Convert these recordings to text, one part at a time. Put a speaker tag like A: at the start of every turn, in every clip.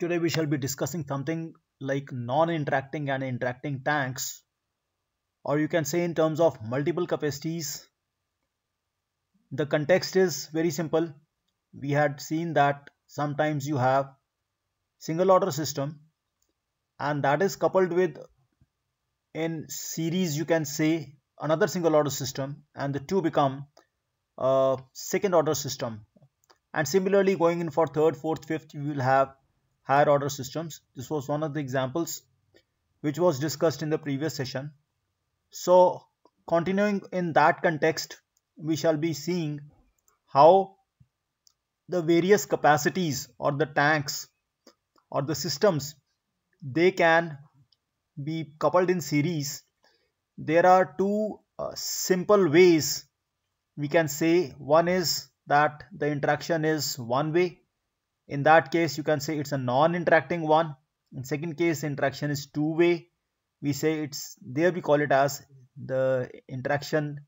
A: Today we shall be discussing something like non-interacting and interacting tanks, or you can say in terms of multiple capacities. The context is very simple. We had seen that sometimes you have single order system and that is coupled with in series you can say another single order system and the two become a second order system. And similarly going in for third, fourth, fifth you will have higher order systems. This was one of the examples which was discussed in the previous session. So, continuing in that context, we shall be seeing how the various capacities or the tanks or the systems they can be coupled in series. There are two simple ways we can say. One is that the interaction is one way. In that case, you can say it's a non-interacting one. In second case, interaction is two way. We say it's there. We call it as the interaction.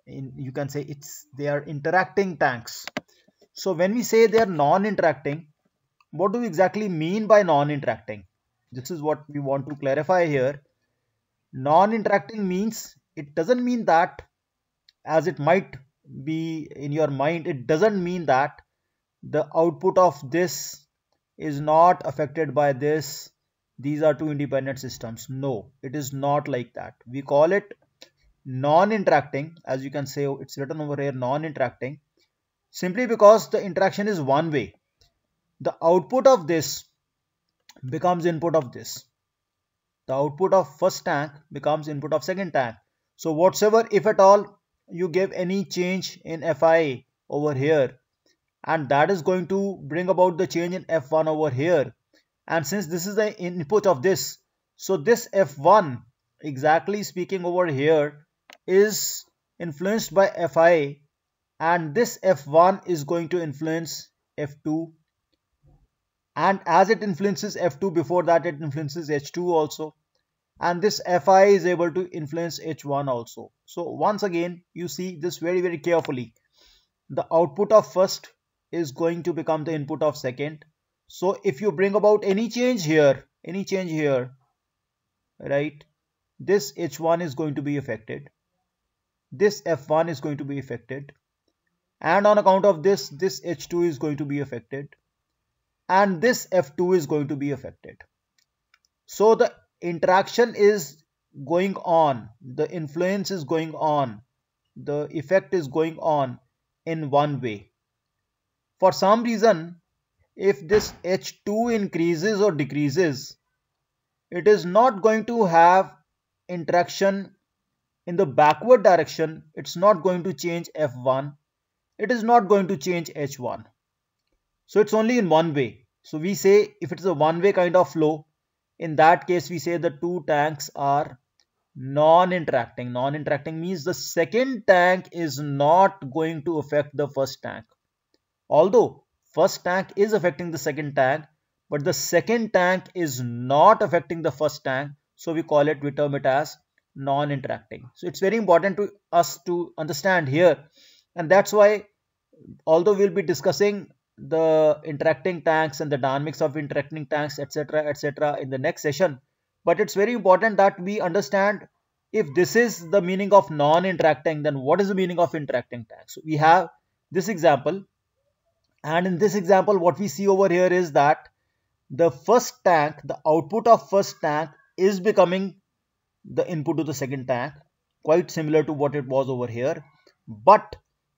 A: You can say they are interacting tanks. So when we say they are non-interacting, what do we exactly mean by non-interacting? This is what we want to clarify here. Non-interacting means it doesn't mean that, as it might be in your mind, it doesn't mean that the output of this is not affected by this. These are two independent systems. No, it is not like that. We call it non-interacting, as you can say it's written over here, non-interacting, simply because the interaction is one way. The output of this becomes input of this. The output of first tank becomes input of second tank. So whatsoever, if at all, you give any change in Fi over here, and that is going to bring about the change in F1 over here. And since this is the input of this, so this F1, exactly speaking over here, is influenced by Fi, and this F1 is going to influence F2, and as it influences F2, before that it influences H2 also, and this Fi is able to influence H1 also. So once again you see this very carefully. The output of first is going to become the input of second. So if you bring about any change here, right, this H1 is going to be affected, this F1 is going to be affected, and on account of this H2 is going to be affected, and this F2 is going to be affected. So the interaction is going on, the influence is going on, the effect is going on in one way. For some reason, if this H2 increases or decreases, it is not going to have interaction in the backward direction. It's not going to change F1. It is not going to change H1. So it's only in one way. So we say if it's a one-way kind of flow, in that case we say the two tanks are non-interacting. Non-interacting means the second tank is not going to affect the first tank. Although first tank is affecting the second tank, but the second tank is not affecting the first tank. So we term it as non-interacting. So it's very important to us to understand here, and that's why although we'll be discussing the interacting tanks and the dynamics of interacting tanks, etc. in the next session, but it's very important that we understand, if this is the meaning of non-interacting, then what is the meaning of interacting tanks? So we have this example, and in this example what we see over here is that the first tank, the output of first tank is becoming the input to the second tank, quite similar to what it was over here, but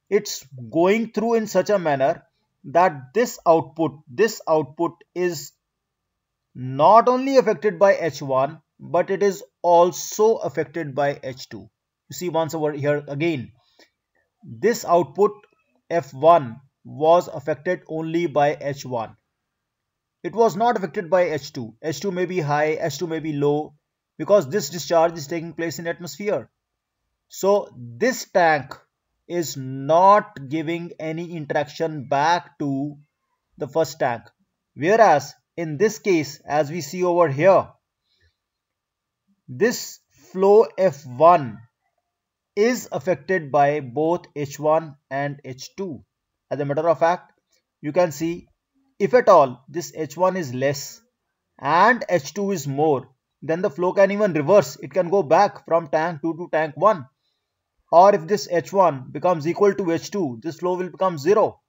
A: it's going through in such a manner that this output is not only affected by H1, but it is also affected by H2. You see once over here again, this output F1 was affected only by H1. It was not affected by H2. H2 may be high, H2 may be low, because this discharge is taking place in atmosphere. So this tank is not giving any interaction back to the first tank. Whereas in this case, as we see over here, this flow F1 is affected by both H1 and H2. As a matter of fact, you can see if at all this H1 is less and H2 is more, then the flow can even reverse. It can go back from tank 2 to tank 1. Or if this H1 becomes equal to H2, this flow will become 0.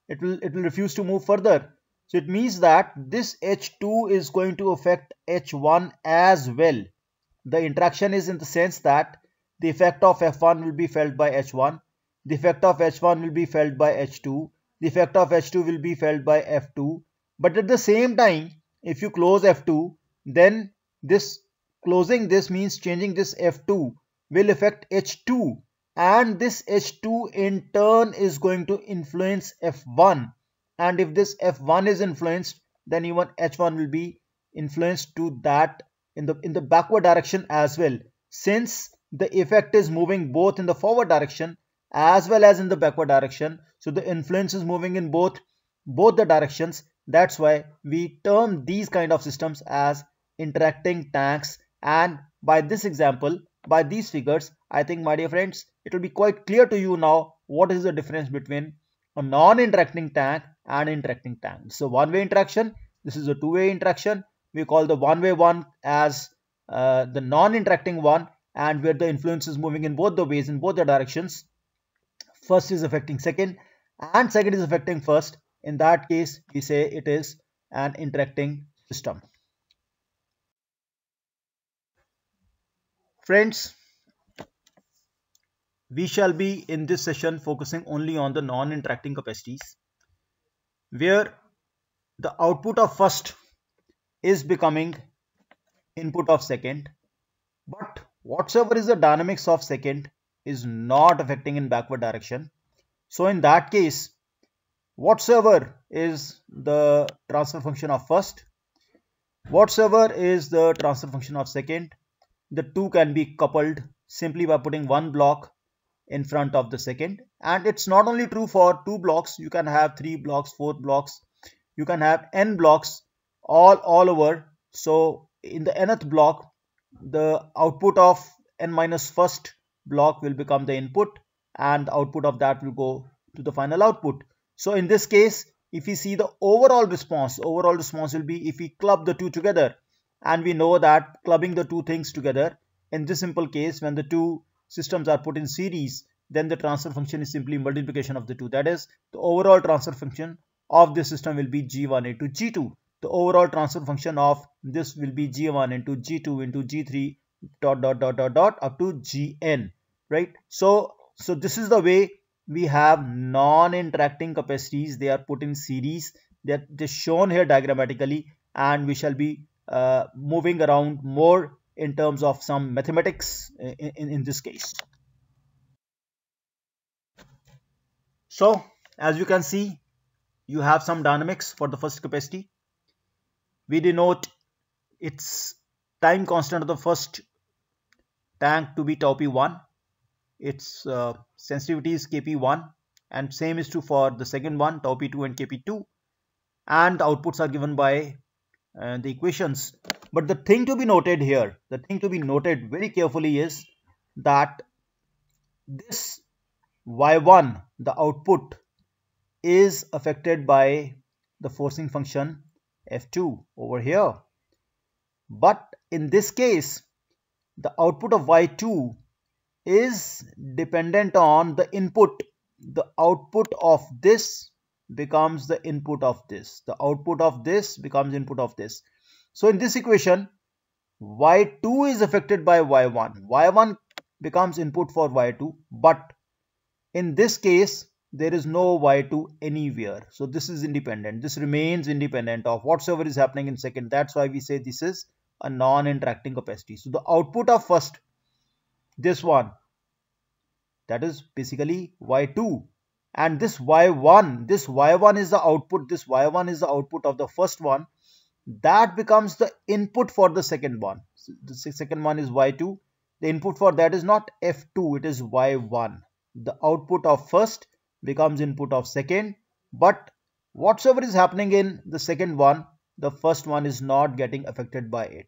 A: It will refuse to move further. So it means that this H2 is going to affect H1 as well. The interaction is in the sense that the effect of F1 will be felt by H1, the effect of H1 will be felt by H2, the effect of H2 will be felt by F2. But at the same time, if you close F2, then this closing this means changing this F2 will affect H2, and this H2 in turn is going to influence F1, and if this F1 is influenced, then even H1 will be influenced to that in the backward direction as well, since the effect is moving both in the forward direction as well as in the backward direction. So the influence is moving in both the directions. That's why we term these kind of systems as interacting tanks. And by this example, by these figures, I think, my dear friends, it will be quite clear to you now what is the difference between a non-interacting tank and interacting tank. It's a one-way interaction. This is a two-way interaction. We call the one-way one as the non-interacting one, and where the influence is moving in both the ways, in both the directions. First is affecting second and second is affecting first. In that case, we say it is an interacting system. Friends, we shall be in this session focusing only on the non-interacting capacities, where the output of first is becoming input of second, but whatsoever is the dynamics of second is not affecting in backward direction. So in that case, whatsoever is the transfer function of first, whatsoever is the transfer function of second, the two can be coupled simply by putting one block in front of the second. And it's not only true for two blocks, you can have three blocks, four blocks, you can have n blocks all over. So in the nth block, the output of n minus first block will become the input, and the output of that will go to the final output. So in this case, if we see the overall response will be if we club the two together, and we know that clubbing the two things together, in this simple case, when the two systems are put in series, then the transfer function is simply multiplication of the two. That is, the overall transfer function of this system will be G1 into G2. The overall transfer function of this will be G1 into G2 into G3 dot up to Gn, right? So this is the way we have non-interacting capacities. They are put in series. They're shown here diagrammatically, and we shall be moving around more in terms of some mathematics in this case. So as you can see, you have some dynamics for the first capacity. We denote its time constant of the first tank to be tau p1. Its sensitivity is kp1, and same is true for the second one, tau p2 and kp2, and the outputs are given by the equations. But the thing to be noted here, the thing to be noted very carefully is that this y1, the output, is affected by the forcing function f2 over here. But in this case, the output of y2 is dependent on the input. The output of this becomes the input of this. The output of this becomes input of this. So in this equation, y2 is affected by y1. y1 becomes input for y2, but in this case, there is no y2 anywhere. So this is independent. This remains independent of whatsoever is happening in second. That's why we say this is a non-interacting capacity. So the output of first, this one, that is basically y2, and this y1 is the output. This y1 is the output of the first one. That becomes the input for the second one. So the second one is y2. The input for that is not f2, it is y1. The output of first becomes input of second, but whatsoever is happening in the second one, the first one is not getting affected by it.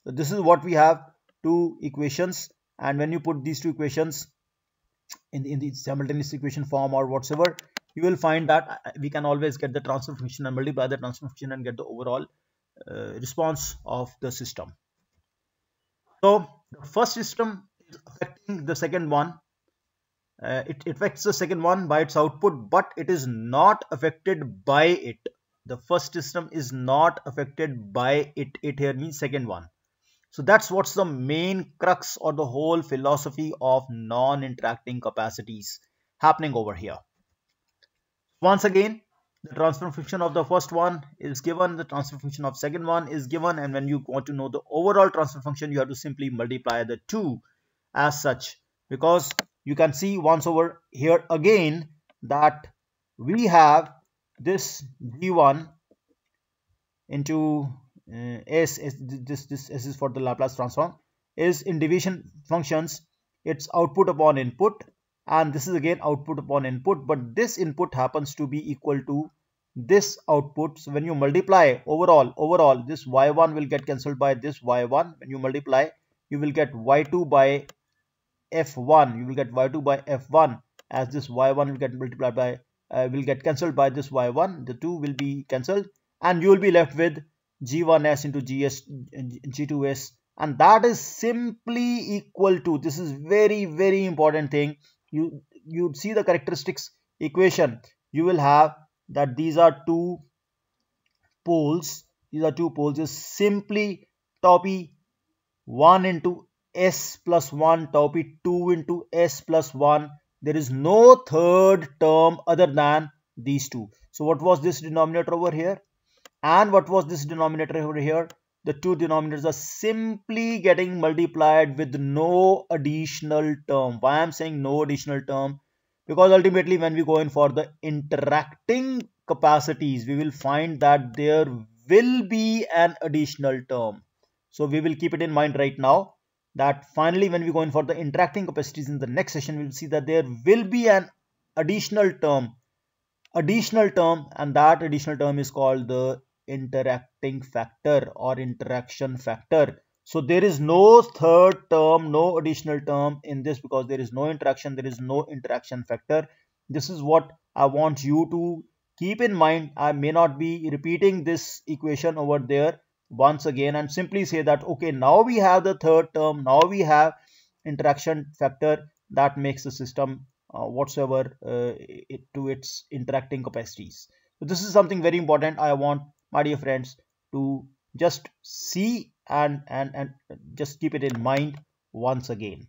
A: So this is what we have, two equations, and when you put these two equations in the simultaneous equation form or whatsoever, you will find that we can always get the transfer function and multiply the transfer function and get the overall response of the system. So the first system is affecting the second one. It affects the second one by its output, but it is not affected by it. The first system is not affected by it. It here means second one. So that's what's the main crux or the whole philosophy of non-interacting capacities happening over here. Once again, the transfer function of the first one is given, the transfer function of second one is given, and when you want to know the overall transfer function, you have to simply multiply the two as such, because you can see once over here again that we have this g1 into s, this s is for the Laplace transform, is in division functions, it's output upon input, and this is again output upon input, but this input happens to be equal to this output. So when you multiply overall this y1 will get cancelled by this y1. When you multiply, you will get y2 by f1, you will get y2 by f1, as this y1 will get multiplied by will get cancelled by this y1, the two will be cancelled, and you will be left with g1s into g2s, and that is simply equal to, this is very important thing, you see the characteristics equation, you will have that these are two poles, is simply tau p 1 into s plus 1, tau p 2 into s plus 1. There is no third term other than these two. So what was this denominator over here? And what was this denominator over here? The two denominators are simply getting multiplied with no additional term. Why I'm saying no additional term? Because ultimately when we go in for the interacting capacities, we will find that there will be an additional term. So we will keep it in mind right now, that finally when we go in for the interacting capacities in the next session, we will see that there will be an additional term, and that additional term is called the interacting factor or interaction factor. So there is no third term, no additional term in this, because there is no interaction, there is no interaction factor. This is what I want you to keep in mind. I may not be repeating this equation over there once again, and simply say that okay, now we have the third term, now we have interaction factor that makes the system whatsoever to its interacting capacities. So this is something very important. I want my dear friends to just see and just keep it in mind once again.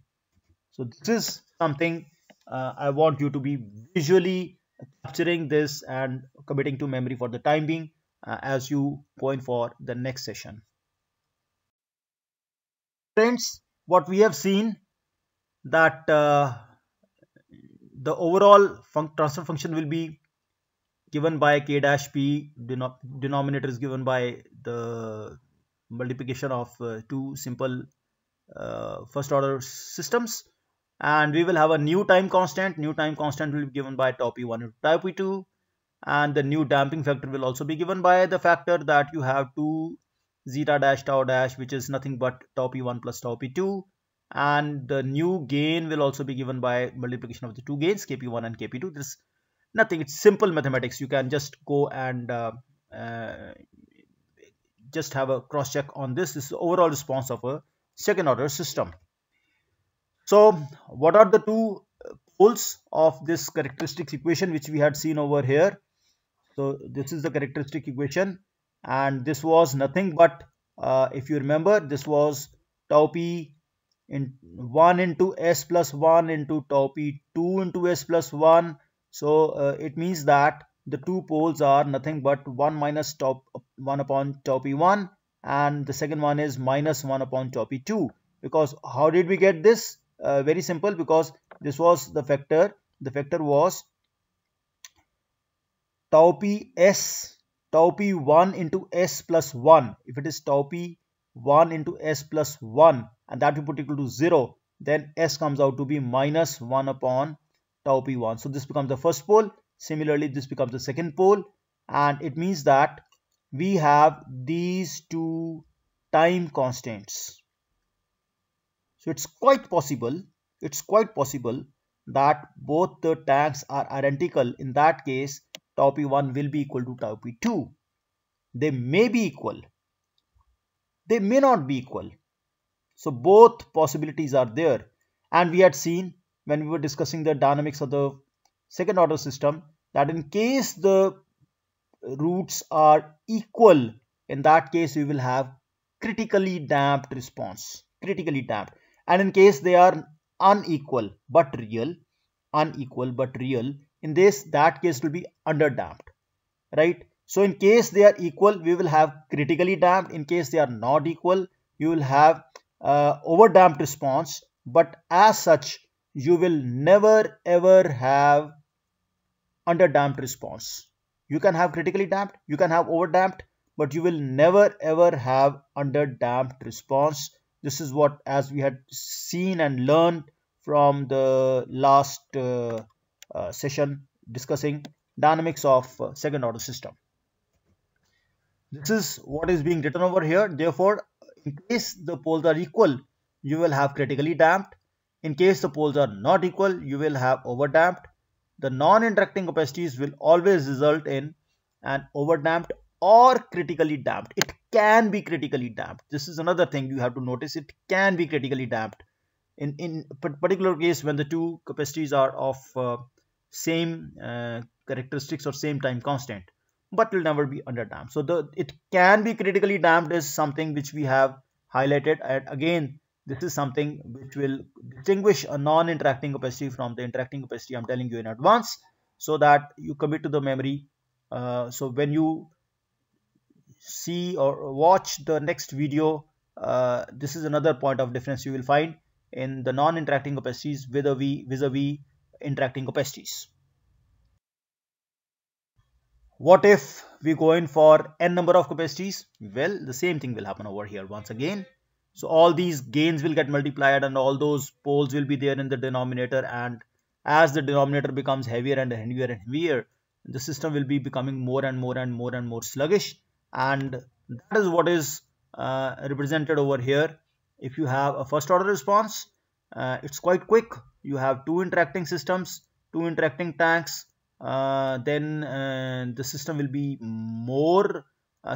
A: So this is something I want you to be visually capturing this and committing to memory for the time being as you go in for the next session. Friends, what we have seen that the overall transfer function will be given by k dash p, denominator is given by the multiplication of two simple first order systems, and we will have a new time constant. New time constant will be given by tau p1 into tau p2, and the new damping factor will also be given by the factor that you have 2 zeta dash tau dash, which is nothing but tau p1 plus tau p2, and the new gain will also be given by multiplication of the two gains, kp1 and kp2. There's nothing, it's simple mathematics. You can just go and just have a cross check on this. This is the overall response of a second order system. So what are the two poles of this characteristics equation which we had seen over here? So this is the characteristic equation, and this was nothing but if you remember, this was tau p in 1 into s plus 1 into tau p 2 into s plus 1. So it means that the two poles are nothing but 1 minus 1 upon tau p1, and the second one is minus 1 upon tau p2. Because how did we get this? Very simple, because this was the factor. The factor was tau p1 into s plus 1. If it is tau p1 into s plus 1 and that we put equal to 0, then s comes out to be minus 1 upon tau p1. So this becomes the first pole. Similarly, this becomes the second pole, and it means that we have these two time constants. So it's quite possible that both the tanks are identical, in that case tau p1 will be equal to tau p2. They may be equal, they may not be equal. So both possibilities are there. And we had seen when we were discussing the dynamics of the second order system that in case the roots are equal, in that case we will have critically damped response, critically damped. And in case they are unequal but real, in that case it will be underdamped, right? So in case they are equal, we will have critically damped. In case they are not equal, you will have overdamped response. But as such, you will never ever have underdamped response. You can have critically damped, you can have overdamped, but you will never ever have underdamped response. This is what, as we had seen and learned from the last session discussing dynamics of second order system. This is what is being written over here. Therefore, in case the poles are equal, you will have critically damped. In case the poles are not equal, you will have overdamped. The non-interacting capacities will always result in an overdamped or critically damped. It can be critically damped. This is another thing you have to notice. It can be critically damped. In particular case, when the two capacities are of same characteristics or same time constant, but will never be underdamped. So it can be critically damped is something which we have highlighted, and again this is something which will distinguish a non-interacting capacity from the interacting capacity. I'm telling you in advance so that you commit to the memory. So when you see or watch the next video, this is another point of difference you will find in the non-interacting capacities vis-a-vis interacting capacities. What if we go in for n number of capacities? Well, the same thing will happen over here once again. So all these gains will get multiplied and all those poles will be there in the denominator, and as the denominator becomes heavier and heavier, the system will be becoming more and more sluggish, and that is what is represented over here. If you have a first order response, it's quite quick. You have two interacting systems, two interacting tanks, then the system will be more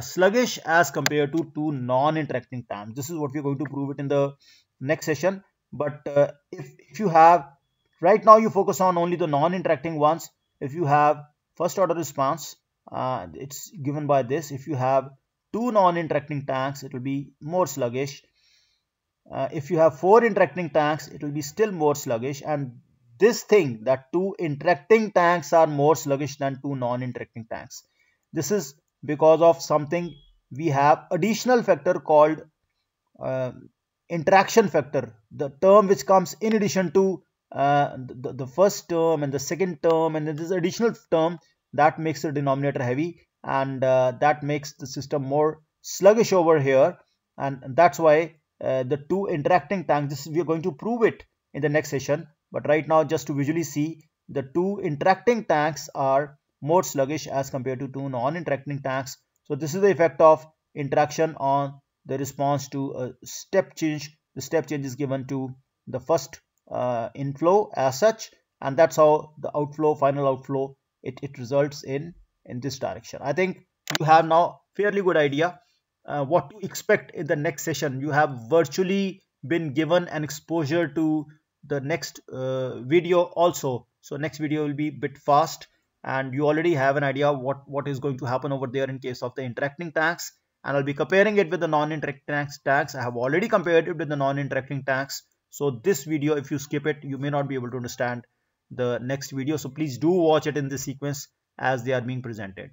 A: sluggish as compared to two non-interacting tanks. This is what we're going to prove it in the next session. But if you have, right now you focus on only the non-interacting ones. If you have first order response, it's given by this. If you have two non-interacting tanks, it will be more sluggish. If you have four interacting tanks, it will be still more sluggish. And this thing that two interacting tanks are more sluggish than two non-interacting tanks, this is because of something. We have additional factor called interaction factor, the term which comes in addition to the first term and the second term, and then this additional term that makes the denominator heavy, and that makes the system more sluggish over here. And that's why the two interacting tanks, we are going to prove it in the next session. But right now, just to visually see, the two interacting tanks are more sluggish as compared to two non-interacting tanks. So this is the effect of interaction on the response to a step change. The step change is given to the first inflow as such, and that's how the outflow, final outflow, it results in this direction. I think you have now fairly good idea what to expect in the next session. You have virtually been given an exposure to the next video also. So next video will be a bit fast, and you already have an idea what is going to happen over there in case of the interacting tanks, and I'll be comparing it with the non-interacting tanks. I have already compared it with the non-interacting tanks. So this video, if you skip it, you may not be able to understand the next video. So please do watch it in this sequence as they are being presented.